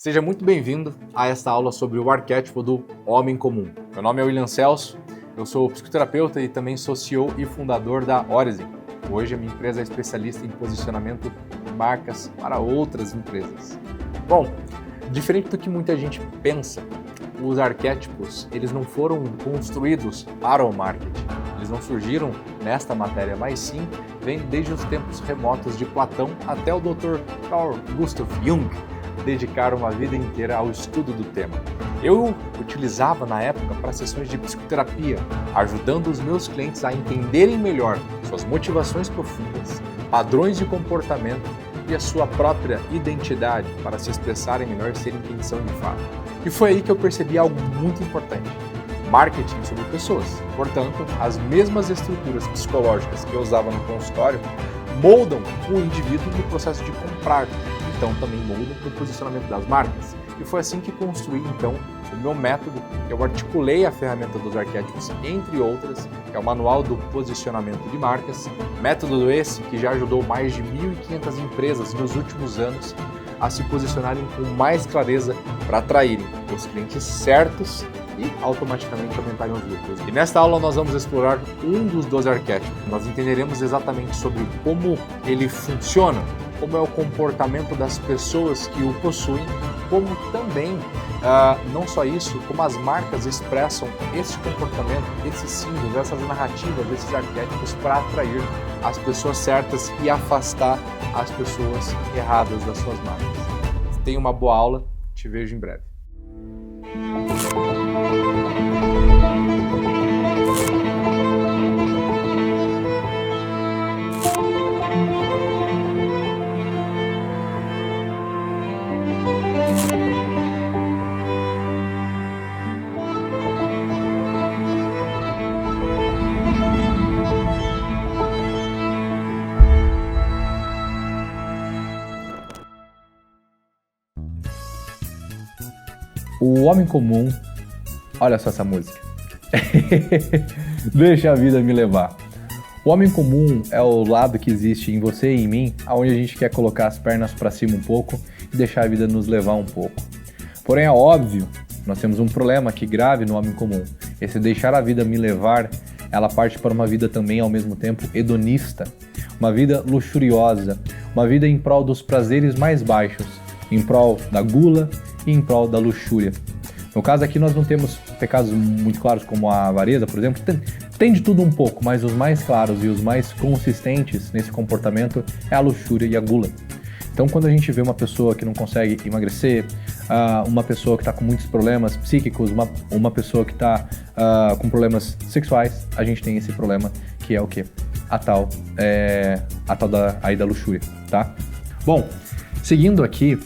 Seja muito bem-vindo a esta aula sobre o arquétipo do homem comum. Meu nome é William Celso, eu sou psicoterapeuta e também sou CEO e fundador da Orizen. Hoje a minha empresa é especialista em posicionamento de marcas para outras empresas. Bom, diferente do que muita gente pensa, os arquétipos eles não foram construídos para o marketing. Eles não surgiram nesta matéria, mas sim vêm desde os tempos remotos de Platão até o Dr. Carl Gustav Jung dedicaram uma vida inteira ao estudo do tema. Eu utilizava na época para sessões de psicoterapia, ajudando os meus clientes a entenderem melhor suas motivações profundas, padrões de comportamento e a sua própria identidade para se expressarem melhor e serem quem são de fato. E foi aí que eu percebi algo muito importante. Marketing sobre pessoas. Portanto, as mesmas estruturas psicológicas que eu usava no consultório moldam o indivíduo no processo de comprar. Então também moldam no posicionamento das marcas. E foi assim que construí então o meu método, que eu articulei a ferramenta dos arquétipos, entre outras, que é o Manual do Posicionamento de Marcas, método esse que já ajudou mais de 1.500 empresas nos últimos anos a se posicionarem com mais clareza para atraírem os clientes certos e automaticamente aumentarem os lucros. E nesta aula nós vamos explorar um dos 12 arquétipos. Nós entenderemos exatamente sobre como ele funciona, como é o comportamento das pessoas que o possuem, como também, não só isso, como as marcas expressam esse comportamento, esses símbolos, essas narrativas, esses arquétipos para atrair as pessoas certas e afastar as pessoas erradas das suas marcas. Tenha uma boa aula, te vejo em breve. O homem comum, olha só essa música, deixa a vida me levar. O homem comum é o lado que existe em você e em mim, onde a gente quer colocar as pernas para cima um pouco e deixar a vida nos levar um pouco. Porém é óbvio, nós temos um problema aqui grave no homem comum. Esse deixar a vida me levar, ela parte para uma vida também ao mesmo tempo hedonista, uma vida luxuriosa, uma vida em prol dos prazeres mais baixos, em prol da gula e em prol da luxúria. No caso aqui nós não temos pecados muito claros como a avareza, por exemplo, tem de tudo um pouco, mas os mais claros e os mais consistentes nesse comportamento é a luxúria e a gula. Então quando a gente vê uma pessoa que não consegue emagrecer, uma pessoa que está com muitos problemas psíquicos, uma pessoa que está com problemas sexuais, a gente tem esse problema que é o quê? A tal da luxúria, tá? Bom, seguindo aqui,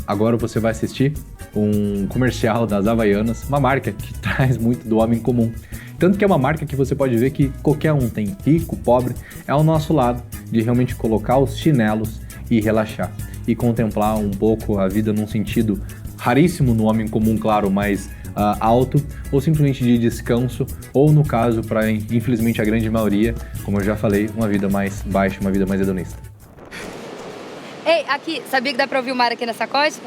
agora você vai assistir um comercial das Havaianas, uma marca que traz muito do homem comum. Tanto que é uma marca que você pode ver que qualquer um tem, rico, pobre, é ao nosso lado de realmente colocar os chinelos e relaxar. E contemplar um pouco a vida num sentido raríssimo no homem comum, claro, mais alto, ou simplesmente de descanso, ou no caso, para infelizmente a grande maioria, como eu já falei, uma vida mais baixa, uma vida mais hedonista. Ei, aqui, sabia que dá pra ouvir o mar aqui nessa costa?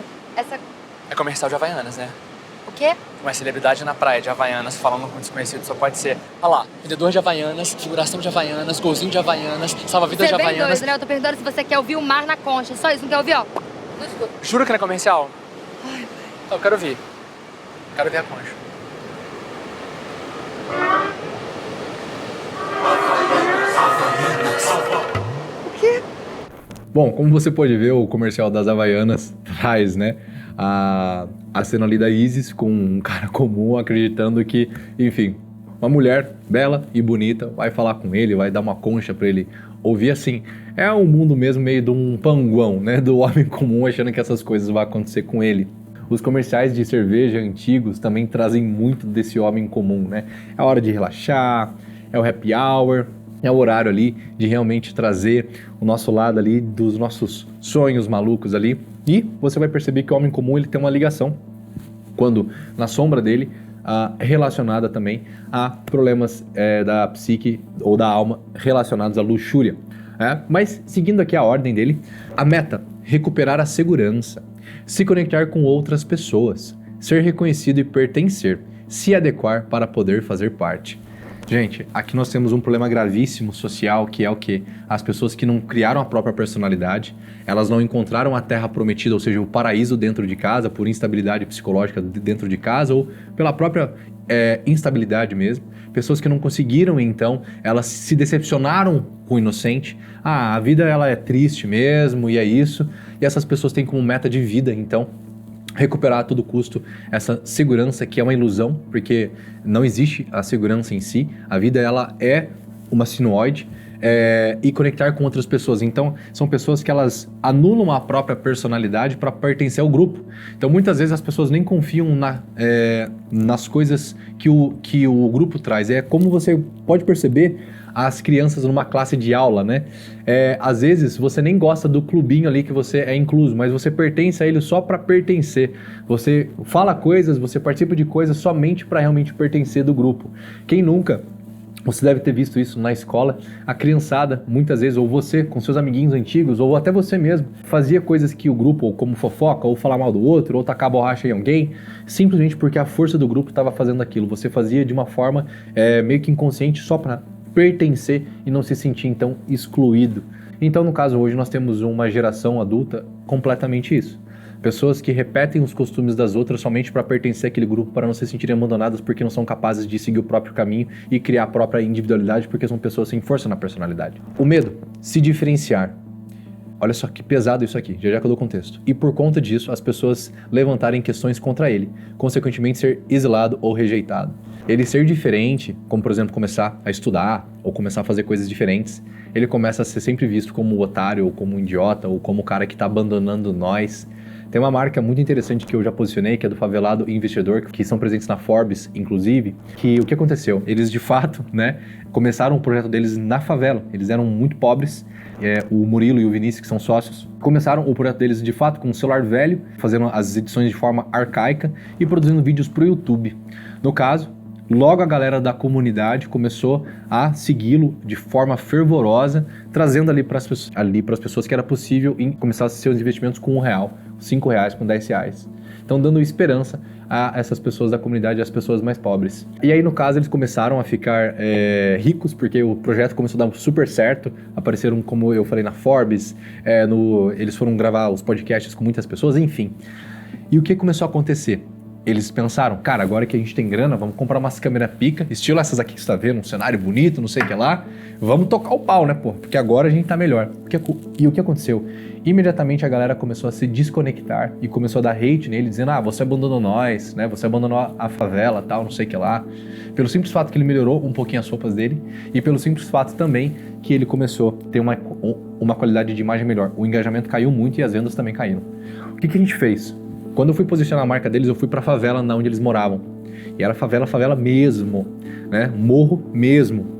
É comercial de Havaianas, né? O quê? Uma celebridade na praia de Havaianas falando com desconhecido só pode ser. Olha lá, vendedor de Havaianas, figuração de Havaianas, golzinho de Havaianas, salva-vidas de Você é bem Havaianas. doido, né? Eu tô perguntando se você quer ouvir o mar na concha. Só isso, não quer ouvir, ó? Não escuta. Jura que não é comercial? Ai, Então, eu quero ouvir. Quero ver a concha. o quê? Bom, como você pode ver, o comercial das Havaianas traz, né, a cena ali da Isis com um cara comum acreditando que, enfim, uma mulher bela e bonita vai falar com ele, vai dar uma concha pra ele ouvir assim. É um mundo mesmo meio de um panguão, né, do homem comum achando que essas coisas vão acontecer com ele. Os comerciais de cerveja antigos também trazem muito desse homem comum, né? É a hora de relaxar, é o happy hour, é o horário ali de realmente trazer o nosso lado ali dos nossos sonhos malucos ali. E você vai perceber que o homem comum ele tem uma ligação, quando na sombra dele, relacionada também a problemas da psique ou da alma relacionados à luxúria. Mas seguindo aqui a ordem dele, a meta, recuperar a segurança. Se conectar com outras pessoas, ser reconhecido e pertencer, se adequar para poder fazer parte. Gente, aqui nós temos um problema gravíssimo social, que é o quê? As pessoas que não criaram a própria personalidade, elas não encontraram a terra prometida, ou seja, o paraíso dentro de casa, por instabilidade psicológica dentro de casa, ou pela própria instabilidade mesmo. Pessoas que não conseguiram, então, elas se decepcionaram com o inocente. A vida ela é triste mesmo, e é isso. E essas pessoas têm como meta de vida, então, recuperar a todo custo essa segurança, que é uma ilusão, porque não existe a segurança em si. A vida ela é uma sinuoide, e conectar com outras pessoas. Então, são pessoas que elas anulam a própria personalidade para pertencer ao grupo. Então, muitas vezes as pessoas nem confiam nas coisas que o grupo traz. É como você pode perceber as crianças numa classe de aula, né? Às vezes você nem gosta do clubinho ali que você é incluso, mas você pertence a ele só para pertencer. Você fala coisas, você participa de coisas somente para realmente pertencer do grupo. Quem nunca? Você deve ter visto isso na escola. A criançada, muitas vezes, ou você com seus amiguinhos antigos, ou até você mesmo, fazia coisas que o grupo, ou como fofoca, ou falar mal do outro, ou tacar borracha em alguém, simplesmente porque a força do grupo estava fazendo aquilo. Você fazia de uma forma meio que inconsciente, só para pertencer e não se sentir, então, excluído. Então, no caso, hoje nós temos uma geração adulta completamente isso. Pessoas que repetem os costumes das outras somente para pertencer àquele grupo, para não se sentirem abandonadas porque não são capazes de seguir o próprio caminho e criar a própria individualidade, porque são pessoas sem força na personalidade. O medo, se diferenciar. Olha só que pesado isso aqui, já que eu dou contexto. E por conta disso, as pessoas levantarem questões contra ele, consequentemente ser exilado ou rejeitado. Ele ser diferente, como por exemplo começar a estudar ou começar a fazer coisas diferentes, ele começa a ser sempre visto como o otário, ou como um idiota, ou como o cara que está abandonando nós. Tem uma marca muito interessante que eu já posicionei, que é do Favelado Investidor, que são presentes na Forbes, inclusive, que o que aconteceu? Eles, de fato, né, começaram o projeto deles na favela. Eles eram muito pobres, o Murilo e o Vinícius, que são sócios, começaram o projeto deles, de fato, com um celular velho, fazendo as edições de forma arcaica e produzindo vídeos para o YouTube. No caso, logo a galera da comunidade começou a segui-lo de forma fervorosa, trazendo ali para as pessoas que era possível começar seus investimentos com R$1, R$5, com R$10. Então dando esperança a essas pessoas da comunidade, as pessoas mais pobres. E aí no caso eles começaram a ficar ricos, porque o projeto começou a dar super certo, apareceram, como eu falei, na Forbes, eles foram gravar os podcasts com muitas pessoas, enfim. E o que começou a acontecer? Eles pensaram, cara, agora que a gente tem grana, vamos comprar umas câmeras pica, estilo essas aqui que você tá vendo, um cenário bonito, não sei o que lá, vamos tocar o pau, né, pô? Porque agora a gente tá melhor. E o que aconteceu? Imediatamente a galera começou a se desconectar e começou a dar hate nele, dizendo, você abandonou nós, né, você abandonou a favela, tal, não sei o que lá. Pelo simples fato que ele melhorou um pouquinho as roupas dele e pelo simples fato também que ele começou a ter uma qualidade de imagem melhor. O engajamento caiu muito e as vendas também caíram. O que a gente fez? Quando eu fui posicionar a marca deles, eu fui pra favela onde eles moravam. E era favela mesmo, né? Morro mesmo.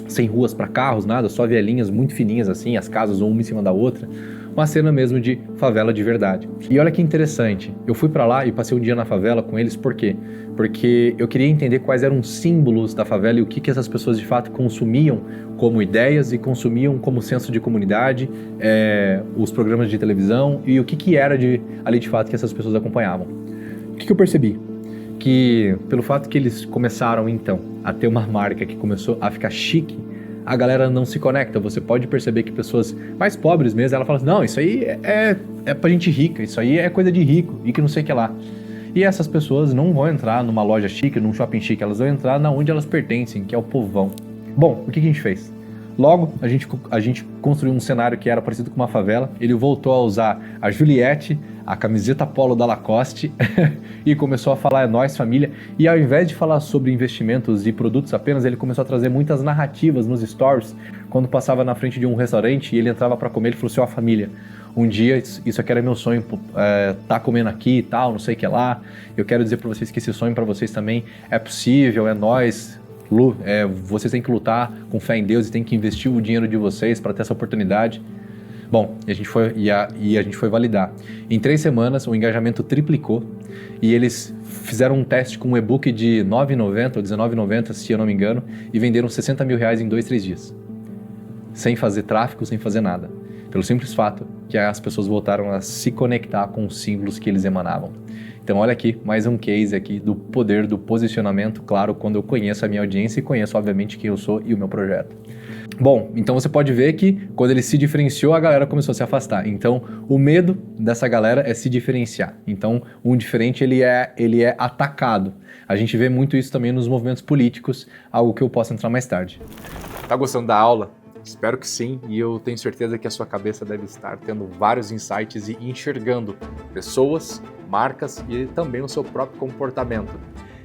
Sem ruas para carros, nada, só vielinhas muito fininhas assim, as casas uma em cima da outra. Uma cena mesmo de favela de verdade. E olha que interessante, eu fui pra lá e passei um dia na favela com eles, por quê? Porque eu queria entender quais eram os símbolos da favela e o que essas pessoas de fato consumiam como ideias e consumiam como senso de comunidade, os programas de televisão e o que era ali de fato que essas pessoas acompanhavam. O que eu percebi? Que pelo fato que eles começaram então a ter uma marca que começou a ficar chique, a galera não se conecta. Você pode perceber que pessoas mais pobres mesmo, ela fala assim, não, isso aí é pra gente rica, isso aí é coisa de rico e que não sei o que lá. E essas pessoas não vão entrar numa loja chique, num shopping chique, elas vão entrar na onde elas pertencem, que é o povão. Bom, o que a gente fez? Logo, a gente construiu um cenário que era parecido com uma favela. Ele voltou a usar a Juliette, a camiseta polo da Lacoste e começou a falar, é nós, família. E ao invés de falar sobre investimentos e produtos apenas, ele começou a trazer muitas narrativas nos stories. Quando passava na frente de um restaurante e ele entrava para comer, ele falou assim, família, um dia isso aqui era meu sonho, tá comendo aqui e tal, não sei o que lá. Eu quero dizer para vocês que esse sonho para vocês também é possível, é nós. Vocês têm que lutar com fé em Deus e têm que investir o dinheiro de vocês para ter essa oportunidade. Bom, a gente foi validar. Em 3 semanas, o engajamento triplicou e eles fizeram um teste com um e-book de R$ 9,90 ou R$19,90, se eu não me engano, e venderam R$60 mil em 2, 3 dias. Sem fazer tráfego, sem fazer nada. Pelo simples fato que as pessoas voltaram a se conectar com os símbolos que eles emanavam. Então olha aqui, mais um case aqui do poder do posicionamento, claro, quando eu conheço a minha audiência e conheço, obviamente, quem eu sou e o meu projeto. Bom, então você pode ver que quando ele se diferenciou, a galera começou a se afastar. Então, o medo dessa galera é se diferenciar. Então, um diferente, ele é atacado. A gente vê muito isso também nos movimentos políticos, algo que eu posso entrar mais tarde. Tá gostando da aula? Espero que sim, e eu tenho certeza que a sua cabeça deve estar tendo vários insights e enxergando pessoas, marcas e também o seu próprio comportamento.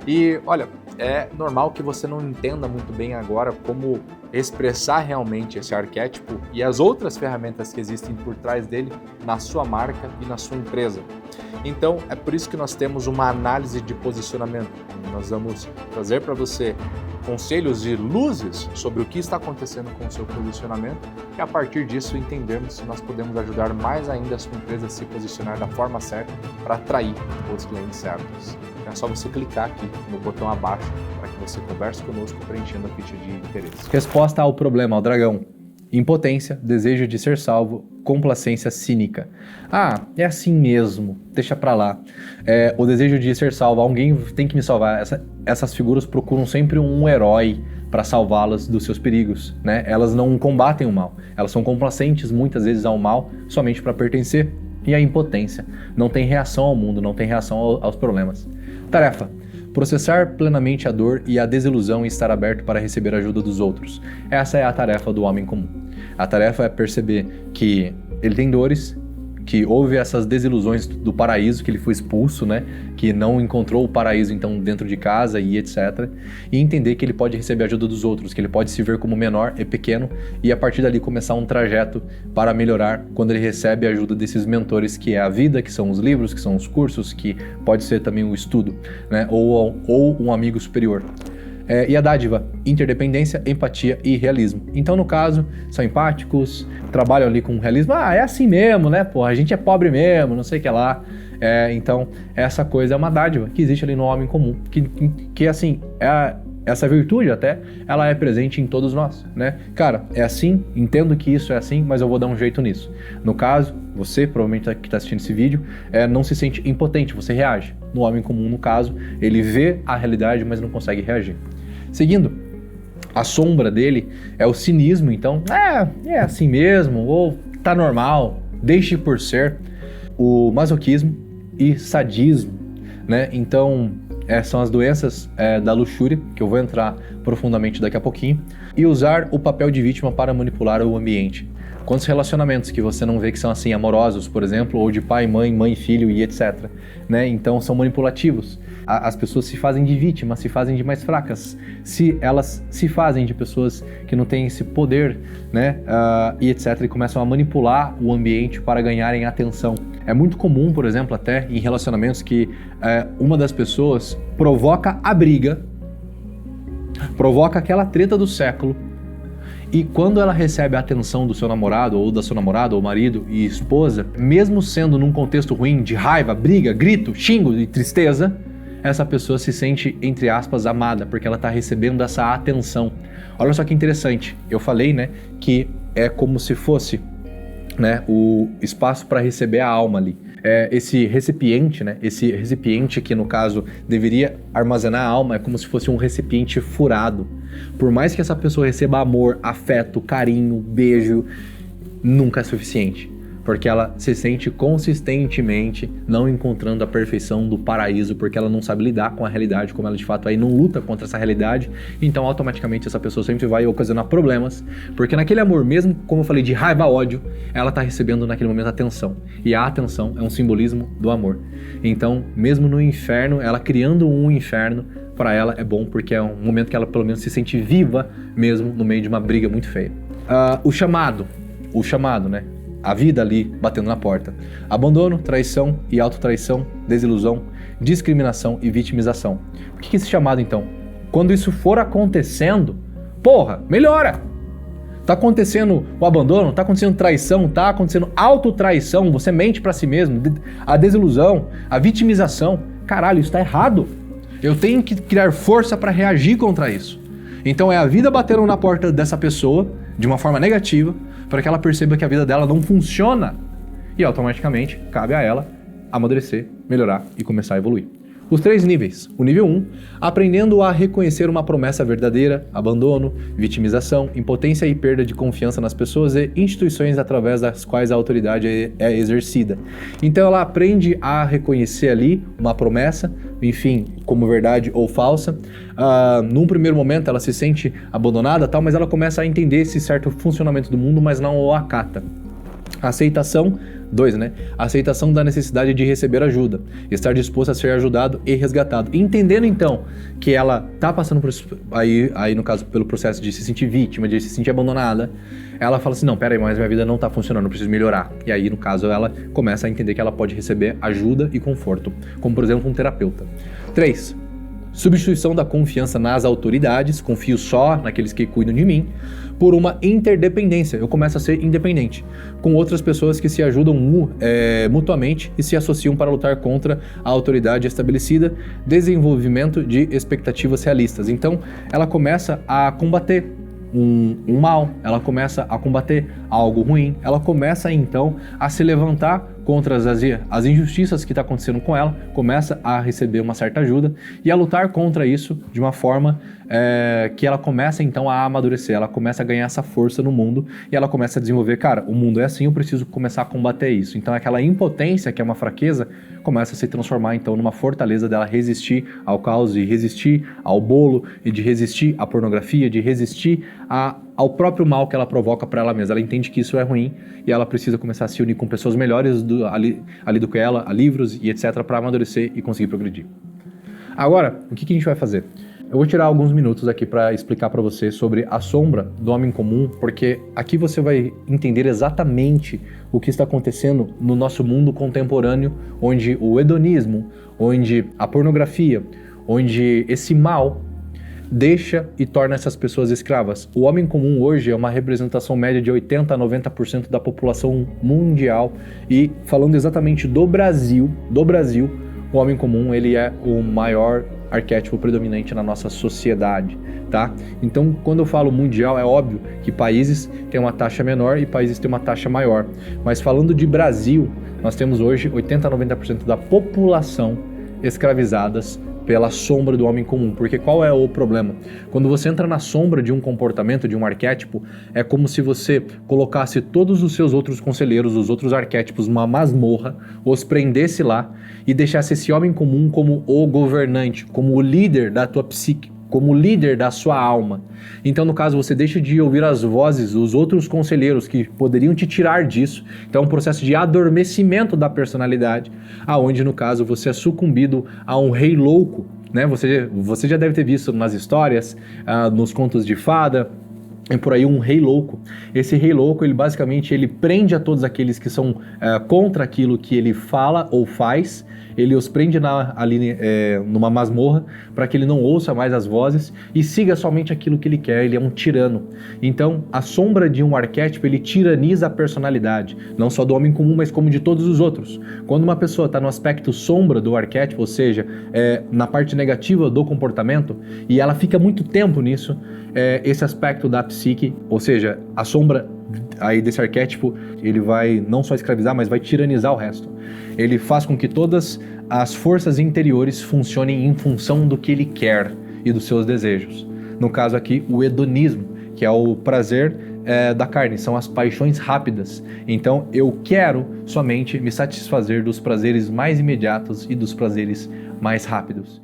E olha, é normal que você não entenda muito bem agora como expressar realmente esse arquétipo e as outras ferramentas que existem por trás dele na sua marca e na sua empresa. Então, é por isso que nós temos uma análise de posicionamento. Nós vamos trazer para você conselhos e luzes sobre o que está acontecendo com o seu posicionamento e a partir disso entendermos se nós podemos ajudar mais ainda a sua empresa a se posicionar da forma certa para atrair os clientes certos. É só você clicar aqui no botão abaixo para que você converse conosco preenchendo a ficha de interesse. Resposta ao problema, ao dragão. Impotência, desejo de ser salvo, complacência cínica. Ah, é assim mesmo, deixa pra lá. O desejo de ser salvo, alguém tem que me salvar. Essas figuras procuram sempre um herói para salvá-las dos seus perigos, né? Elas não combatem o mal, elas são complacentes muitas vezes ao mal somente para pertencer. E a impotência, não tem reação ao mundo, não tem reação aos problemas. Tarefa. Processar plenamente a dor e a desilusão e estar aberto para receber a ajuda dos outros. Essa é a tarefa do homem comum. A tarefa é perceber que ele tem dores, que houve essas desilusões do paraíso, que ele foi expulso, né? Que não encontrou o paraíso então dentro de casa e etc. E entender que ele pode receber a ajuda dos outros, que ele pode se ver como menor e pequeno e a partir dali começar um trajeto para melhorar quando ele recebe a ajuda desses mentores, que é a vida, que são os livros, que são os cursos, que pode ser também o estudo, né? Ou um amigo superior. E a dádiva, interdependência, empatia e realismo. Então, no caso, são empáticos, trabalham ali com realismo. Ah, é assim mesmo, né? Pô, a gente é pobre mesmo, não sei o que lá. Então, essa coisa é uma dádiva que existe ali no homem comum. Que assim, essa virtude até, ela é presente em todos nós, né? Cara, é assim, entendo que isso é assim, mas eu vou dar um jeito nisso. No caso, você, provavelmente que está assistindo esse vídeo, não se sente impotente, você reage. No homem comum, no caso, ele vê a realidade, mas não consegue reagir. Seguindo, a sombra dele é o cinismo, então, é assim mesmo, ou tá normal, deixe por ser. O masoquismo e sadismo, né? Então, são as doenças da luxúria, que eu vou entrar profundamente daqui a pouquinho, e usar o papel de vítima para manipular o ambiente. Quantos relacionamentos que você não vê que são assim, amorosos, por exemplo, ou de pai, mãe, filho e etc. Né? Então são manipulativos. As pessoas se fazem de vítimas, se fazem de mais fracas, elas se fazem de pessoas que não têm esse poder, né? E etc. E começam a manipular o ambiente para ganharem atenção. É muito comum, por exemplo, até em relacionamentos que uma das pessoas provoca a briga, provoca aquela treta do século, e quando ela recebe a atenção do seu namorado, ou da sua namorada, ou marido e esposa, mesmo sendo num contexto ruim, de raiva, briga, grito, xingo e tristeza, essa pessoa se sente, entre aspas, amada, porque ela está recebendo essa atenção. Olha só que interessante, eu falei, né, que é como se fosse, né, o espaço para receber a alma ali. Esse recipiente, né, esse recipiente que no caso deveria armazenar a alma, é como se fosse um recipiente furado. Por mais que essa pessoa receba amor, afeto, carinho, beijo, nunca é suficiente. Porque ela se sente consistentemente não encontrando a perfeição do paraíso, porque ela não sabe lidar com a realidade como ela de fato é e não luta contra essa realidade, então automaticamente essa pessoa sempre vai ocasionar problemas, porque naquele amor mesmo, como eu falei, de raiva, ódio, ela está recebendo naquele momento atenção, e a atenção é um simbolismo do amor. Então, mesmo no inferno, ela criando um inferno, para ela é bom, porque é um momento que ela pelo menos se sente viva mesmo no meio de uma briga muito feia. O chamado, né? A vida ali batendo na porta. Abandono, traição e autotraição, desilusão, discriminação e vitimização. O que é esse chamado então? Quando isso for acontecendo, porra, melhora! Tá acontecendo o abandono, tá acontecendo traição, tá acontecendo autotraição, você mente pra si mesmo, a desilusão, a vitimização. Caralho, isso tá errado. Eu tenho que criar força para reagir contra isso. Então é a vida batendo na porta dessa pessoa, de uma forma negativa, para que ela perceba que a vida dela não funciona. E automaticamente cabe a ela amadurecer, melhorar e começar a evoluir. Os 3 níveis. O nível 1, aprendendo a reconhecer uma promessa verdadeira, abandono, vitimização, impotência e perda de confiança nas pessoas e instituições através das quais a autoridade é exercida. Então ela aprende a reconhecer ali uma promessa, enfim, como verdade ou falsa. Num primeiro momento ela se sente abandonada, tal, mas ela começa a entender esse certo funcionamento do mundo, mas não o acata. Aceitação. 2, né? A aceitação da necessidade de receber ajuda, estar disposto a ser ajudado e resgatado. Entendendo então que ela tá passando por aí no caso pelo processo de se sentir vítima, de se sentir abandonada, ela fala assim, não, pera aí, mas minha vida não tá funcionando, eu preciso melhorar. E aí no caso ela começa a entender que ela pode receber ajuda e conforto, como por exemplo um terapeuta. 3. Substituição da confiança nas autoridades, confio só naqueles que cuidam de mim, por uma interdependência. Eu começo a ser independente, com outras pessoas que se ajudam mutuamente e se associam para lutar contra a autoridade estabelecida, desenvolvimento de expectativas realistas. Então, ela começa a combater um mal, ela começa a combater algo ruim, ela começa então a se levantar contra as injustiças que está acontecendo com ela, começa a receber uma certa ajuda e a lutar contra isso de uma forma que ela começa então a amadurecer, ela começa a ganhar essa força no mundo e ela começa a desenvolver, cara, o mundo é assim, eu preciso começar a combater isso. Então aquela impotência que é uma fraqueza começa a se transformar então numa fortaleza dela resistir ao caos, de resistir ao bolo e de resistir à pornografia, de resistir ao próprio mal que ela provoca para ela mesma. Ela entende que isso é ruim e ela precisa começar a se unir com pessoas melhores ali do que ela, a livros e etc, para amadurecer e conseguir progredir. Agora, o que a gente vai fazer? Eu vou tirar alguns minutos aqui para explicar para você sobre a sombra do homem comum, porque aqui você vai entender exatamente o que está acontecendo no nosso mundo contemporâneo, onde o hedonismo, onde a pornografia, onde esse mal deixa e torna essas pessoas escravas. O homem comum hoje é uma representação média de 80% a 90% da população mundial e falando exatamente do Brasil, o homem comum ele é o maior arquétipo predominante na nossa sociedade, tá? Então, quando eu falo mundial, é óbvio que países têm uma taxa menor e países têm uma taxa maior. Mas falando de Brasil, nós temos hoje 80% a 90% da população escravizadas pela sombra do homem comum. Porque qual é o problema? Quando você entra na sombra de um comportamento, de um arquétipo, é como se você colocasse todos os seus outros conselheiros, os outros arquétipos, numa masmorra, os prendesse lá e deixasse esse homem comum como o governante, como o líder da tua psique, como o líder da sua alma. Então, no caso, você deixa de ouvir as vozes dos outros conselheiros que poderiam te tirar disso. Então, é um processo de adormecimento da personalidade, aonde, no caso, você é sucumbido a um rei louco, né? Você já deve ter visto nas histórias, nos contos de fada, e por aí um rei louco. Esse rei louco, ele basicamente prende a todos aqueles que são contra aquilo que ele fala ou faz. Ele os prende ali numa masmorra para que ele não ouça mais as vozes e siga somente aquilo que ele quer. Ele é um tirano. Então, a sombra de um arquétipo, ele tiraniza a personalidade, não só do homem comum, mas como de todos os outros. Quando uma pessoa está no aspecto sombra do arquétipo, ou seja, na parte negativa do comportamento, e ela fica muito tempo nisso, esse aspecto da psique, ou seja, a sombra aí desse arquétipo, ele vai não só escravizar, mas vai tiranizar o resto. Ele faz com que todas as forças interiores funcionem em função do que ele quer e dos seus desejos. No caso aqui, o hedonismo, que é o prazer da carne, são as paixões rápidas. Então, eu quero somente me satisfazer dos prazeres mais imediatos e dos prazeres mais rápidos.